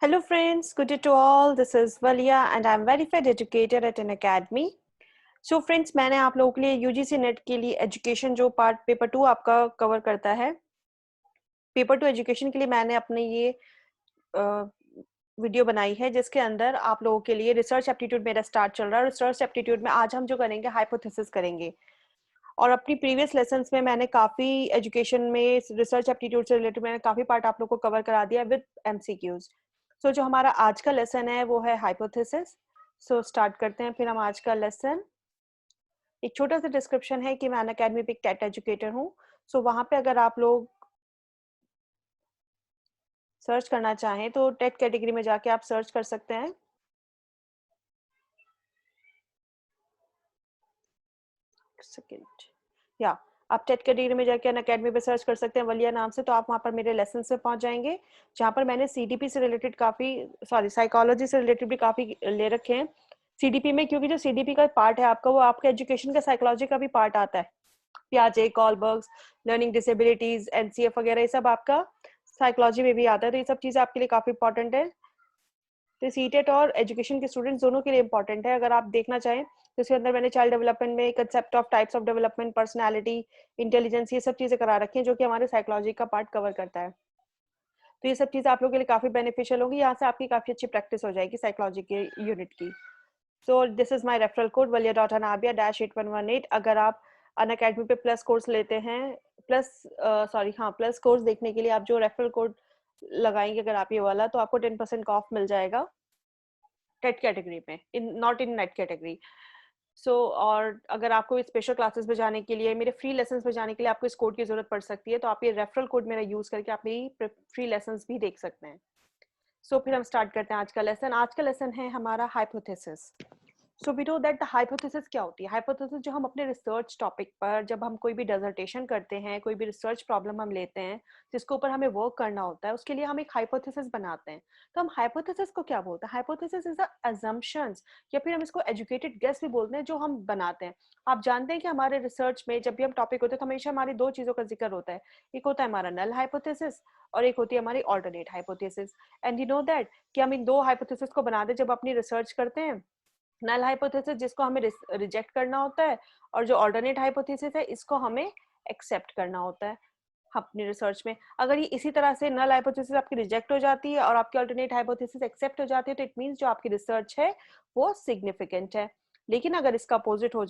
Hello friends, good day to all. This is Valia and I'm verified educator at an academy. So friends, मैंने आप लोगों के लिए UGC net के लिए एजुकेशन जो पार्ट पेपर 2 आपका कवर करता है, पेपर 2 एजुकेशन के लिए मैंने अपने ये वीडियो बनाई है जिसके अंदर आप लोगों के लिए रिसर्च एप्टीट्यूड मेरा स्टार्ट चल रहा है। रिसर्च एप्टीट्यूड में आज हम जो करेंगे हाइपोथेसिस करेंगे और अपनी प्रीवियस लेसन्स में मैंने काफ़ी एजुकेशन में रिसर्च एप्टीट्यूड से रिलेटेड मैंने काफ़ी पार्ट आप लोग को कवर करा दिया विद एमसीक्यूज। सो जो हमारा आज का लेसन है वो है हाइपोथेसिस। सो स्टार्ट करते हैं फिर हम आज का लेसन। एक छोटा सा डिस्क्रिप्शन है कि मैं अनअकैडमी पे एक टेट एजुकेटर हूँ। सो वहाँ पे अगर आप लोग सर्च करना चाहें तो टेट कैटेगरी में जाके आप सर्च कर सकते हैं। सेकेंड या आप टेट कैटेगरी में जाके अनअकैडमी पे सर्च कर सकते हैं वलिया नाम से, तो आप वहाँ पर मेरे लेसन पे पहुँच जाएंगे जहाँ पर मैंने सीडीपी से रिलेटेड साइकोलॉजी से रिलेटेड भी काफ़ी ले रखे हैं सीडीपी में, क्योंकि जो सीडीपी का पार्ट है आपका वो आपके एजुकेशन का साइकोलॉजी का भी पार्ट आता है। पियाजे, कॉलबर्ग्स, लर्निंग डिसेबिलिटीज, एनसीएफ वगैरह ये सब आपका साइकोलॉजी में भी आता है, तो ये सब चीज़ें आपके लिए काफ़ी इंपॉर्टेंट है। तो सीटेट और एजुकेशन के स्टूडेंट्स दोनों के लिए इंपॉर्टेंट है। अगर आप देखना चाहें तो इसके अंदर मैंने चाइल्ड डेवलपमेंट में concept of types of development, personality, intelligence, ये सब चीज़ें करा रखी हैं जो कि हमारे साइकोलॉजी का पार्ट कवर करता है। तो ये सब चीज़ें आप लोगों के लिए काफ़ी बेनिफिशियल होगी। यहाँ से आपकी काफ़ी अच्छी प्रैक्टिस हो जाएगी साइकोलॉजी के यूनिट की। So this is my referral code valia.anabia-8118। अगर आप अनअकैडमी पे प्लस कोर्स लेते हैं, प्लस कोर्स देखने के लिए आप जो रेफरल कोड लगाएंगे अगर आप ये वाला, तो आपको 10% ऑफ मिल जाएगा टेट कैटेगरी में, in not in NET category. So और अगर आपको स्पेशल क्लासेस में जाने के लिए, मेरे फ्री लेसन्स में जाने के लिए आपको इस कोड की जरूरत पड़ सकती है, तो आप ये रेफरल कोड मेरा यूज करके आप मेरी फ्री लेसन्स भी देख सकते हैं। सो फिर हम स्टार्ट करते हैं आज का लेसन। आज का लेसन है हमारा hypothesis. So we know that the hypothesis क्या होती है। हाइपोथेसिस जो हम अपने रिसर्च टॉपिक पर जब हम कोई भी डिसर्टेशन करते हैं, कोई भी रिसर्च प्रॉब्लम हम लेते हैं जिसके ऊपर हमें वर्क करना होता है, उसके लिए हम एक हाइपोथेसिस बनाते हैं। तो हम हाइपोथेसिस को क्या बोलते हैं? हाइपोथेसिस इज अजम्पशंस, या फिर हम इसको एजुकेटेड गेस भी बोलते हैं, जो हम बनाते हैं। आप जानते हैं कि हमारे रिसर्च में जब भी हम टॉपिक होते हैं तो हमेशा हमारी दो चीजों का जिक्र होता है। एक होता है हमारा नल हाइपोथेसिस और एक होती है हमारी alternate hypothesis. And you know that कि हम इन दो हाइपोथेसिस को बनाते हैं जब अपनी रिसर्च करते हैं। नल हाइपोथेसिस जिसको हमें रिजेक्ट करना होता है, और जो ऑल्टरनेट हाइपोथेसिस है इसको हमें एक्सेप्ट करना होता है अपनी रिसर्च में। अगर ये इसी तरह से नल हाइपोथेसिस आपकी रिजेक्ट हो जाती है और आपकी ऑल्टरनेट हाइपोथेसिस एक्सेप्ट हो जाती है, तो इट मींस जो आपकी रिसर्च है वो सिग्निफिकेंट है। लेकिन अगर इसका अपोजिट हो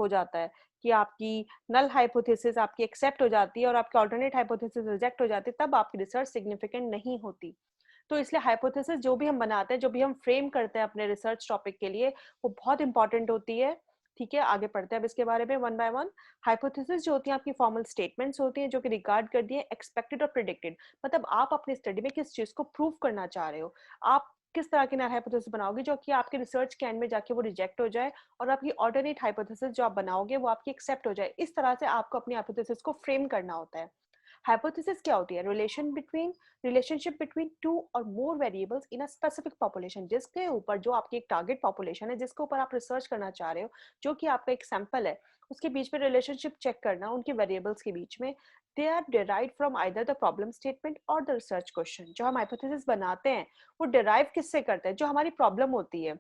जाता है कि आपकी नल हाइपोथेसिस आपकी एक्सेप्ट हो जाती है और आपकी ऑल्टरनेट हाइपोथेसिस रिजेक्ट हो जाती है, तब आपकी रिसर्च सिग्निफिकेंट नहीं होती। तो इसलिए हाइपोथेसिस जो भी हम बनाते हैं, जो भी हम फ्रेम करते हैं अपने रिसर्च टॉपिक के लिए, वो बहुत इंपॉर्टेंट होती है। ठीक है, आगे पढ़ते हैं अब इसके बारे में वन बाय वन। हाइपोथेसिस जो होती है आपकी फॉर्मल स्टेटमेंट्स होती हैं जो कि रिगार्ड कर दिए एक्सपेक्टेड और प्रिडिक्टेड। मतलब आप अपनी स्टडी में किस चीज को प्रूव करना चाह रहे हो, आप किस तरह की नल हाइपोथेसिस बनाओगे जो कि आपके रिसर्च के एंड में जाके वो रिजेक्ट हो जाए, और आपकी ऑल्टरनेट हाइपोथेसिस जो आप बनाओगे वो आपकी एक्सेप्ट हो जाए। इस तरह से आपको अपनी हाइपोथेसिस को फ्रेम करना होता है। हाइपोथेसिस क्या होती है? रिलेशनशिप बिटवीन टू और मोर variables in a specific population, जिसके ऊपर जो आपकी एक टारगेट पॉपुलेशन है जिसके ऊपर आप रिसर्च करना चाह रहे हो, जो कि आपका एक सैंपल है, उसके बीच में रिलेशनशिप चेक करना उनके वेरिएबल्स के बीच में। They are derive from either the problem statement और द रिसर्च क्वेश्चन। जो हम हाइपोथेसिस बनाते हैं वो डिराइव किससे करते हैं? जो हमारी प्रॉब्लम होती है,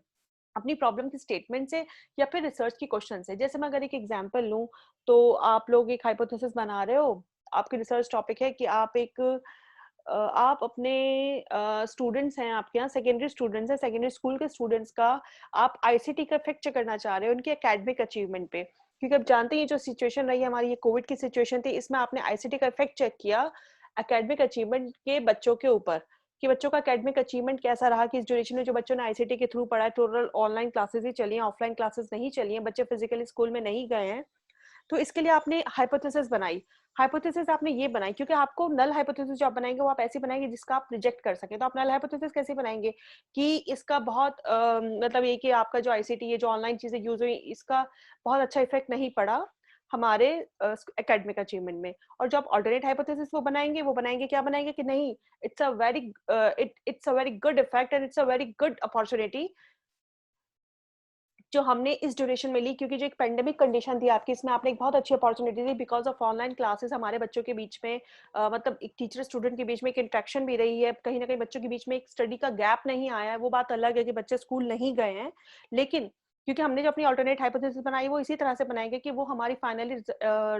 अपनी प्रॉब्लम की स्टेटमेंट से या फिर रिसर्च की क्वेश्चन से। जैसे मैं अगर एक एग्जांपल लूं, तो आप लोग एक हाइपोथेसिस बना रहे हो, आपकी रिसर्च टॉपिक है कि आप अपने स्टूडेंट्स हैं, आपके यहाँ सेकेंडरी स्टूडेंट्स हैं, सेकेंडरी स्कूल के स्टूडेंट्स का आप आईसीटी का इफेक्ट चेक करना चाह रहे हो उनके एकेडमिक अचीवमेंट पे। क्योंकि अब जानते हैं जो सिचुएशन रही है हमारी, ये कोविड की सिचुएशन थी, इसमें आपने आईसीटी का इफेक्ट चेक किया एकेडमिक अचीवमेंट के बच्चों के ऊपर, कि बच्चों का एकेडमिक अचीवमेंट कैसा रहा, कि इस ड्यूरेशन में जो बच्चों ने आईसीटी के थ्रू पढ़ा है, टोटल ऑनलाइन क्लासेस ही चली हैं, ऑफलाइन क्लासेस नहीं चली हैं, बच्चे फिजिकली स्कूल में नहीं गए हैं। तो इसके लिए आपने हाइपोथेसिस बनाई। हाइपोथेसिस आपने ये बनाई क्योंकि आपको नल हाइपोथेसिस जो आप बनाएंगे वो आप ऐसी बनाएंगे जिसका आप रिजेक्ट कर सके। तो आप नल हाइपोथेसिस कैसे बनाएंगे कि इसका बहुत मतलब ये कि आपका जो आईसीटी, ये जो ऑनलाइन चीजें यूज हुई, इसका बहुत अच्छा इफेक्ट नहीं पड़ा हमारे एकेडमिक अचीवमेंट में। और जो आप ऑल्टरनेट हाइपोथेसिस वो बनाएंगे क्या बनाएंगे कि नहीं, it's a very good effect and it's a very good opportunity जो हमने इस ड्यूरेशन में ली, क्योंकि जो एक पेंडेमिक कंडीशन थी आपकी, इसमें आपने एक बहुत अच्छी opportunity the because of online classes हमारे बच्चों के बीच में मतलब एक टीचर स्टूडेंट के बीच में एक इंटरेक्शन भी रही है। कहीं न कहीं बच्चों के बीच में एक स्टडी का गैप नहीं आया है। वो बात अलग है कि बच्चे स्कूल नहीं गए हैं, लेकिन क्योंकि हमने जो अपनी अल्टरनेट हाइपोथेसिस बनाई वो इसी तरह से बनाएँगे कि वो हमारी फाइनली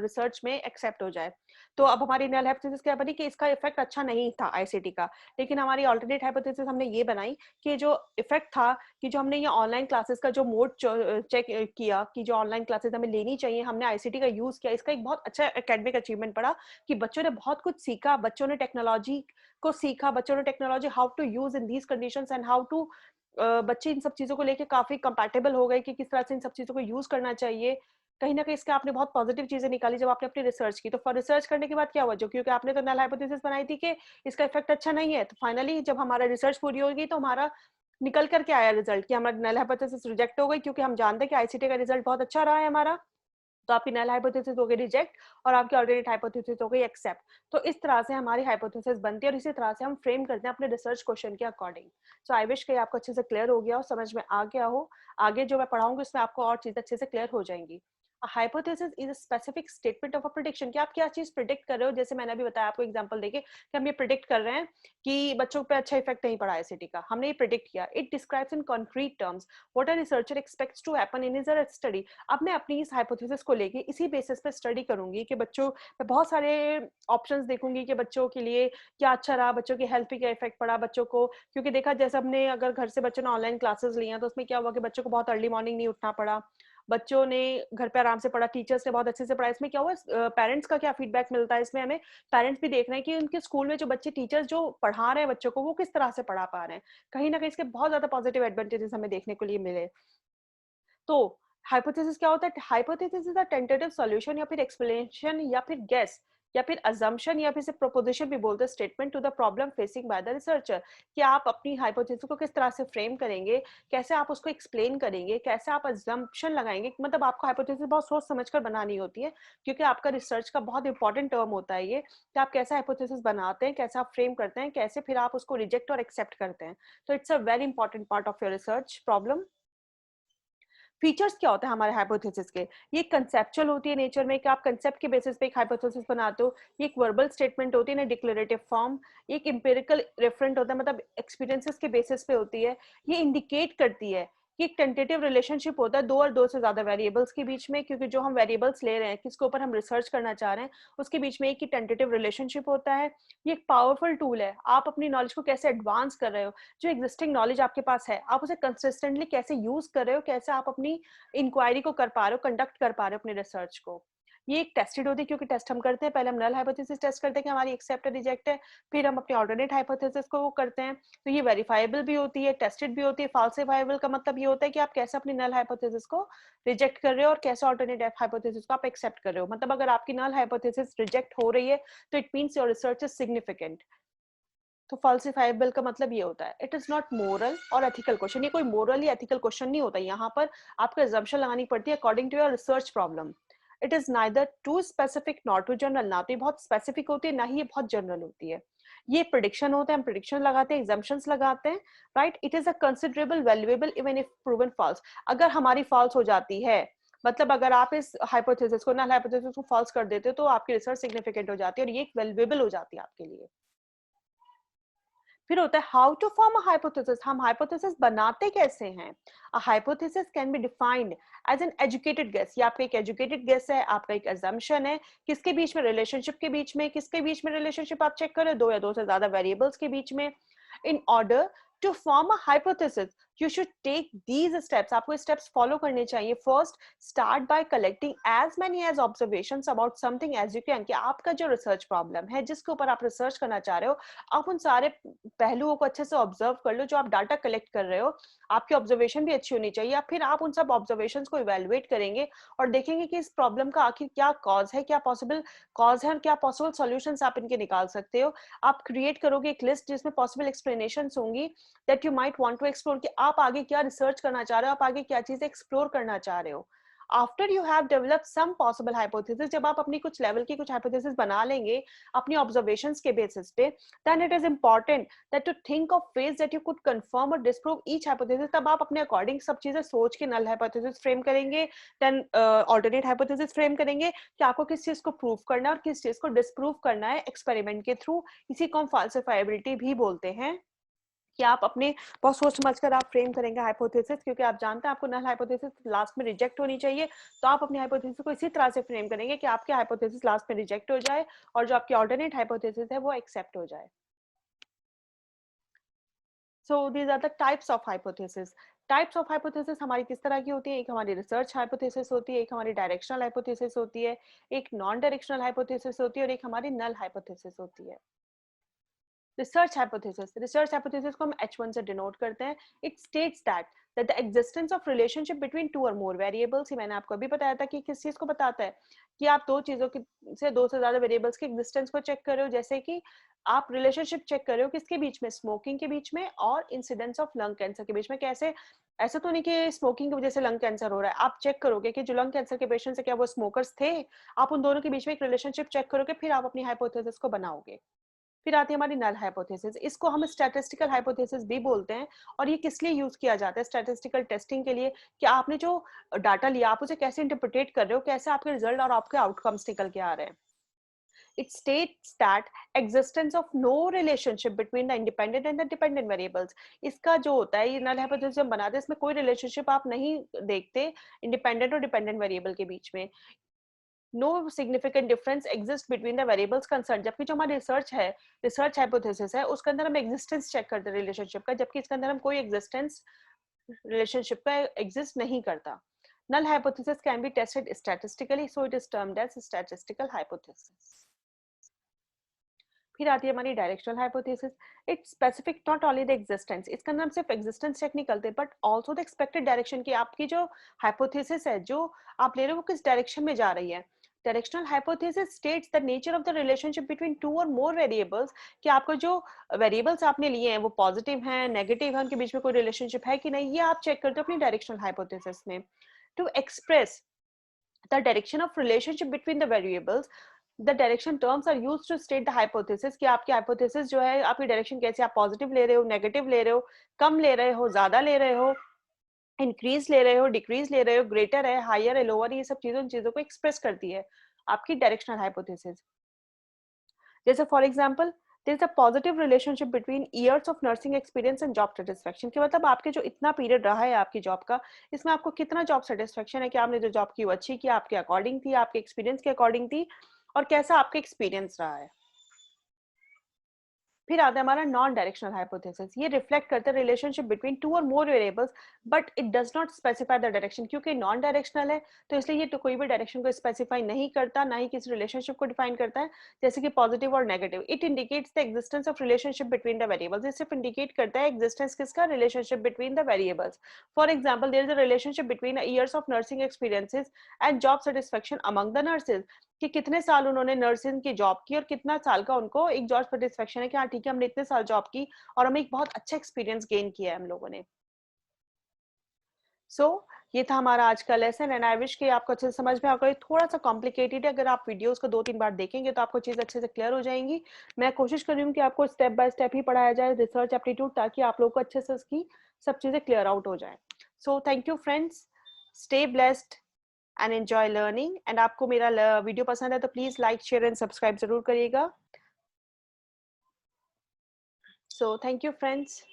रिसर्च में एक्सेप्ट हो जाए। तो अब हमारी नल हाइपोथेसिस क्या बनी कि इसका इफेक्ट अच्छा नहीं था आईसीटी का, लेकिन हमारी अल्टरनेट हाइपोथेसिस हमने ये बनाई कि जो इफेक्ट था कि जो हमने ये ऑनलाइन क्लासेस का जो मोड चेक किया कि जो ऑनलाइन क्लासेस हमें लेनी चाहिए, हमने आईसीटी का यूज किया, इसका एक बहुत अच्छा एकेडमिक अचीवमेंट पड़ा कि बच्चों ने बहुत कुछ सीखा, बच्चों ने टेक्नोलॉजी को सीखा, बच्चों ने technology how to use in these conditions and how to बच्चे इन सब चीजों को लेके काफी कंपैटिबल हो गए कि किस तरह से इन सब चीजों को यूज करना चाहिए। कहीं न कहीं इसके आपने बहुत पॉजिटिव चीजें निकाली जब आपने अपनी रिसर्च की। तो फॉर रिसर्च करने के बाद क्या हुआ, जो क्योंकि आपने तो नल हाइपोथेसिस बनाई थी कि इसका इफेक्ट अच्छा नहीं है, तो फाइनली जब हमारा रिसर्च पूरी होगी तो हमारा निकल कर के आया रिजल्ट कि हमारी नल हाइपोथेसिस रिजेक्ट हो गई, क्योंकि हम जानते हैं कि आईसीटी का रिजल्ट बहुत अच्छा रहा है हमारा। तो आपकी नल हाइपोथेसिस हो गई रिजेक्ट और आपकी अल्टरनेट हाइपोथेसिस हो गई एक्सेप्ट। तो इस तरह से हमारी हाइपोथेसिस बनती है और इसी तरह से हम फ्रेम करते हैं अपने रिसर्च क्वेश्चन के अकॉर्डिंग। सो आई विश कि आपको अच्छे से क्लियर हो गया हो, समझ में आ गया हो। आगे जो मैं पढ़ाऊंगी उसमें आपको और चीजें अच्छे से क्लियर हो जाएंगी। Hypothesis is a specific statement of a prediction कि आप क्या चीज प्रिडिक्ट कर रहे हो। जैसे मैंने अभी बताया आपको एग्जांपल देके कि हम ये प्रिडिक्ट कर रहे हैं कि बच्चों पे अच्छा इफेक्ट नहीं पड़ा आईसीटी का, हमने ये प्रिडिक्ट किया। It describes in concrete terms what a researcher expects to happen in his study. अब मैं अपनी इस हाइपोथेसिस को लेके इसी बेसिस पे स्टडी करूंगी कि बच्चों पे बहुत सारे ऑप्शंस देखूंगी कि बच्चों के लिए क्या अच्छा रहा, बच्चों की हेल्थ पे क्या इफेक्ट पड़ा, बच्चों को क्योंकि देखा जैसे हमने अगर घर से बच्चों ने ऑनलाइन क्लासेस ली हैं तो उसमें क्या हुआ कि बच्चों को बहुत अर्ली मॉर्निंग नहीं उठना पड़ा, बच्चों ने घर पे आराम से पढ़ा, टीचर्स ने बहुत अच्छे से पढ़ा। इसमें क्या हुआ, पेरेंट्स का क्या फीडबैक मिलता है, इसमें हमें पेरेंट्स भी देख रहे हैं कि उनके स्कूल में जो बच्चे टीचर्स जो पढ़ा रहे हैं बच्चों को वो किस तरह से पढ़ा पा रहे हैं। कहीं ना कहीं इसके बहुत ज्यादा पॉजिटिव एडवांटेजेस हमें देखने को लिए मिले। तो हाइपोथेसिस क्या होता है, hypothesis is a tentative solution या फिर एक्सप्लेनेशन या फिर गेस या फिर अजम्पशन या फिर प्रोपोजिशन भी बोलते हैं statement to the problem facing by the researcher. कि आप अपनी हाइपोथेसिस को किस तरह से फ्रेम करेंगे, कैसे आप उसको एक्सप्लेन करेंगे, कैसे आप अजम्पशन लगाएंगे। मतलब आपको हाइपोथेसिस बहुत सोच समझकर बनानी होती है, क्योंकि आपका रिसर्च का बहुत इंपॉर्टेंट टर्म होता है ये कि आप कैसे हाइपोथेसिस बनाते हैं, कैसे आप फ्रेम करते हैं, कैसे फिर आप उसको रिजेक्ट और एक्सेप्ट करते हैं। तो it's a very important part of your research problem. Features क्या होता है हमारे हाइपोथेसिस के, ये कंसेप्चुअल होती है नेचर में कि आप कंसेप्ट के बेसिस पे एक हाइपोथेसिस बनाते हो। ये एक वर्बल स्टेटमेंट होती है ना, डिक्लेरेटिव फॉर्म। एक एम्पिरिकल रेफरेंट होता है, मतलब एक्सपीरियंसेस के बेसिस पे होती है। ये इंडिकेट करती है कि एक टेंटेटिव रिलेशनशिप होता है दो और दो से ज्यादा वेरिएबल्स के बीच में, क्योंकि जो हम वेरिएबल्स ले रहे हैं किसके ऊपर हम रिसर्च करना चाह रहे हैं उसके बीच में एक ही टेंटेटिव रिलेशनशिप होता है। ये एक पावरफुल टूल है, आप अपनी नॉलेज को कैसे एडवांस कर रहे हो, जो एग्जिस्टिंग नॉलेज आपके पास है आप उसे कंसिस्टेंटली कैसे यूज कर रहे हो, कैसे आप अपनी इंक्वायरी को कर पा रहे हो, कंडक्ट कर पा रहे हो अपने रिसर्च को। ये एक टेस्टेड होती है, क्योंकि टेस्ट हम करते हैं, पहले हम नल हाइपोथेसिस टेस्ट करते हैं कि हमारी एक्सेप्ट रिजेक्ट है, फिर हम अपनी ऑल्टरनेट हाइपोथेसिस को करते हैं। तो ये वेरीफाइबल भी होती है, टेस्टेड भी होती है। फाल्सिफाइबल का मतलब ये होता है कि आप कैसे अपनी नल हाइपोथेसिस को रिजेक्ट कर रहे हो और कैसे ऑल्टरनेट हाइपोथेसिस को आप एक्सेप्ट कर रहे हो। मतलब अगर आपकी नल हाइपोथेसिस रिजेक्ट हो रही है तो it means your research is significant. तो फॉल्सिफाइबल का मतलब ये होता है इट इज नॉट मोरल और एथिकल क्वेश्चन। ये कोई मोरल या एथिकल क्वेश्चन नहीं होता, यहाँ पर आपको एजम्पशन लगानी पड़ती है according to your research problem. It is neither too specific not too general, ना तो ये बहुत स्पेसिफिक होती है ना ही ये बहुत जनरल होती है। ये प्रिडिक्शन होता है, हम प्रिडिक्शन लगाते हैं, एग्जाम्पशंस लगाते हैं, right. It is a considerable valuable even if proven false. अगर हमारी फॉल्स हो जाती है, मतलब अगर आप इस हाइपोथेसिस को नल हाइपोथेसिस को फॉल्स कर देते हो तो आपकी रिसर्च सिग्निफिकेंट हो जाती है और ये वैल्यूएबल हो जाती है आपके लिए। फिर होता है how to form a hypothesis, हम हाइपोथेसिस बनाते कैसे हैं। A hypothesis can be defined as an educated guess. ये आपका एक एजुकेटेड गेस है, आपका एक अजम्पशन है। किसके बीच में, रिलेशनशिप के बीच में। किसके बीच में रिलेशनशिप आप चेक करें, दो या दो से ज्यादा वेरिएबल्स के बीच में। In order to form a hypothesis you should take these steps, आपको स्टेप्स फॉलो करने चाहिए। First, start by collecting as many as observations about something as you can. कि आपका जो रिसर्च प्रॉब्लम है जिसके ऊपर आप रिसर्च करना चाह रहे हो, आप उन सारे पहलुओं को अच्छे से ऑब्जर्व कर लो, जो आप डाटा कलेक्ट कर रहे हो। आपकी ऑब्जर्वेशन भी अच्छी होनी चाहिए। फिर आप उन सब ऑब्जर्वेशंस को इवेलुएट करेंगे और देखेंगे कि इस प्रॉब्लम का आखिर क्या कॉज है, क्या पॉसिबल कॉज है और क्या पॉसिबल सॉल्यूशंस आप इनके निकाल सकते हो। आप क्रिएट करोगे एक लिस्ट जिसमें पॉसिबल एक्सप्लेनेशंस होंगी that you might want to explore, कि आप आगे क्या रिसर्च करना चाह रहे हो, आप आगे क्या चीजें एक्सप्लोर करना चाह रहे हो। After you have develop some possible hypothesis, जब आप अपनी कुछ लेवल की कुछ हाइपोथेसिस बना लेंगे अपनी ऑब्जर्वेशंस के बेसिस पे, then it is important that to think of ways that you could confirm और डिस्प्रूव ईच हाइपोथेसिस। तब आप अपने अकॉर्डिंग सब चीजें सोच के नल हाइपोथेसिस फ्रेम करेंगे, देन ऑल्टरनेट हाइपोथेसिस फ्रेम करेंगे कि आपको किस चीज को प्रूव करना है और किस चीज को डिस्प्रूव करना है एक्सपेरिमेंट के थ्रू। इसी को हम फाल्सिफाइबिलिटी भी बोलते हैं, कि आप अपने बहुत सोच समझकर आप फ्रेम करेंगे हाइपोथेसिस, क्योंकि आप जानते हैं आपको नल हाइपोथेसिस लास्ट में रिजेक्ट होनी चाहिए। तो आप अपनी हाइपोथेसिस को इसी तरह से फ्रेम करेंगे कि आपकी हाइपोथेसिस लास्ट में रिजेक्ट हो जाए और जो आपकी ऑल्टरनेट हाइपोथेसिस है वो एक्सेप्ट हो जाए। So these are the types of hypothesis. Types of hypothesis हमारी किस तरह की होती है? एक हमारी रिसर्च हाइपोथेसिस होती है, एक हमारी डायरेक्शनल हाइपोथेसिस होती है, एक नॉन डायरेक्शनल हाइपोथेसिस होती है और एक हमारी नल हाइपोथेसिस होती है। रिसर्च हाइपोथेसिस को हम H1 से डिनोट करते हैं। It states that the existence of relationship between two और मोर वेरिएबल्स, ही मैंने आपको अभी बताया था कि किस चीज को बताता है कि आप दो चीजों की से दो से ज्यादा वेरिएबल्स के एग्जिस्टेंस को चेक कर रहे हो, जैसे कि आप रिलेशनशिप चेक कर रहे हो किसके बीच में, स्मोकिंग के बीच में और इंसिडेंस ऑफ लंग कैंसर के बीच में। कैसे? ऐसा तो नहीं कि स्मोकिंग की वजह से लंग कैंसर हो रहा है, आप चेक करोगे कि जो लंग कैंसर के पेशेंट्स है क्या वो स्मोकर्स थे, आप उन दोनों के बीच में एक रिलेशनशिप चेक करोगे, फिर आप अपनी हाइपोथेसिस को बनाओगे। फिर आती है हमारी नल हाइपोथेसिस, इसको हम स्टैटिस्टिकल हाइपोथेसिस भी बोलते हैं। और ये किस लिए यूज किया जाता है? स्टैटिस्टिकल टेस्टिंग के लिए, कि आपने जो डाटा लिया आप उसे कैसे इंटरप्रिटेट कर रहे हो, कैसे आपके रिजल्ट और आपके आउटकम्स निकल के आ रहे हैं। It states that existence of no relationship between the independent and the dependent variables. इसका जो होता है, ये नल हाइपोथेसिस हम बनाते हैं, इसमें कोई रिलेशनशिप आप नहीं देखते इंडिपेंडेंट और डिपेंडेंट वेरिएबल के बीच में। No significant difference exist between the variables concern. जबकि जो हमारी रिसर्च है, रिसर्च हाइपोथेसिस है, उसके अंदर हम एग्जिस्टेंस चेक करते हैं रिलेशनशिप का, जबकि इसके अंदर हम कोई एग्जिस्टेंस रिलेशनशिप का एग्जिस्ट नहीं करता। null hypothesis can be tested statistically, so it is termed as statistical hypothesis. फिर आती है हमारी directional hypothesis. It specific not only the existence, इसका नाम सिर्फ एग्जिस्टेंस चेक नहीं करते but also the expected direction, की आपकी जो हाइपोथेसिस है जो आप ले रहे हो वो किस डायरेक्शन में जा रही है। Directional hypothesis states the nature of the relationship between two और मोर वेरिएबल्स, कि आपको जो वेरिएबल्स आपने लिए हैं वो पॉजिटिव हैं, नेगेटिव हैं, उनके बीच में कोई रिलेशनशिप है कि नहीं, ये आप चेक करते हो अपनी डायरेक्शनल हाइपोथेसिस में। To express the direction of relationship between the variables, the direction terms are used to state the hypothesis, कि आपकी hypothesis जो है आपकी डायरेक्शन कैसे, आप पॉजिटिव ले रहे हो, नेगेटिव ले रहे हो, कम ले रहे हो, ज्यादा ले रहे हो, इंक्रीज ले रहे हो, डिक्रीज ले रहे हो, ग्रेटर है, हायर है, लोअर, ये सब चीजें उन चीजों को एक्सप्रेस करती है आपकी डायरेक्शनल हाइपोथेसिस। जैसे for example there is a positive relationship between years of nursing experience and job satisfaction, कि मतलब आपके जो इतना पीरियड रहा है आपकी जॉब का, इसमें आपको कितना जॉब सेटिस्फैक्शन है, कि आपने जो जॉब की वो अच्छी की, आपके अकॉर्डिंग थी, आपके एक्सपीरियंस के अकॉर्डिंग थी, और कैसा आपका एक्सपीरियंस रहा है। फिर आता है हमारा नॉन डायरेक्शनल हाइपोथेसिस। ये रिफ्लेक्ट करता है रिलेशनशिप बिटवीन टू और मोर variables but it does not specify the direction, क्योंकि नॉन डायरेक्शनल है तो इसलिए ये तो कोई भी डायरेक्शन को स्पेसिफाई नहीं करता, ना ही किसी रिलेशनशिप को डिफाइन करता है, जैसे कि पॉजिटिव और negative. It indicates the existence of relationship between the variables, ये सिर्फ इंडिकेट करता है एग्जिस्टेंस किसका, relationship between the variables. For example there is a relationship between years of nursing experiences and job satisfaction among the nurses, कि कितने साल उन्होंने nursing की जॉब की और कितना साल का उनको एक जॉब सेटिस्फेक्शन है कि हाँ ठीक है हमने इतने साल जॉब की और हमें एक बहुत अच्छा एक्सपीरियंस गेन किया है हम लोगों ने। सो ये था हमारा आज का लेसन एंड आई विश कि आपको अच्छे से समझ में आएगा। थोड़ा सा कॉम्प्लिकेटेड है, अगर आप वीडियोस को 2-3 बार देखेंगे तो आपको चीज अच्छे से क्लियर हो जाएंगी। मैं कोशिश कर रही हूँ कि आपको स्टेप बाय स्टेप ही पढ़ाया जाए रिसर्च एप्टीट्यूड, ताकि आप लोग को अच्छे से उसकी सब चीजें क्लियर आउट हो जाए। So thank you friends, stay blessed and enjoy learning. And आपको मेरा वीडियो पसंद है तो please like share and subscribe जरूर करिएगा। So thank you friends.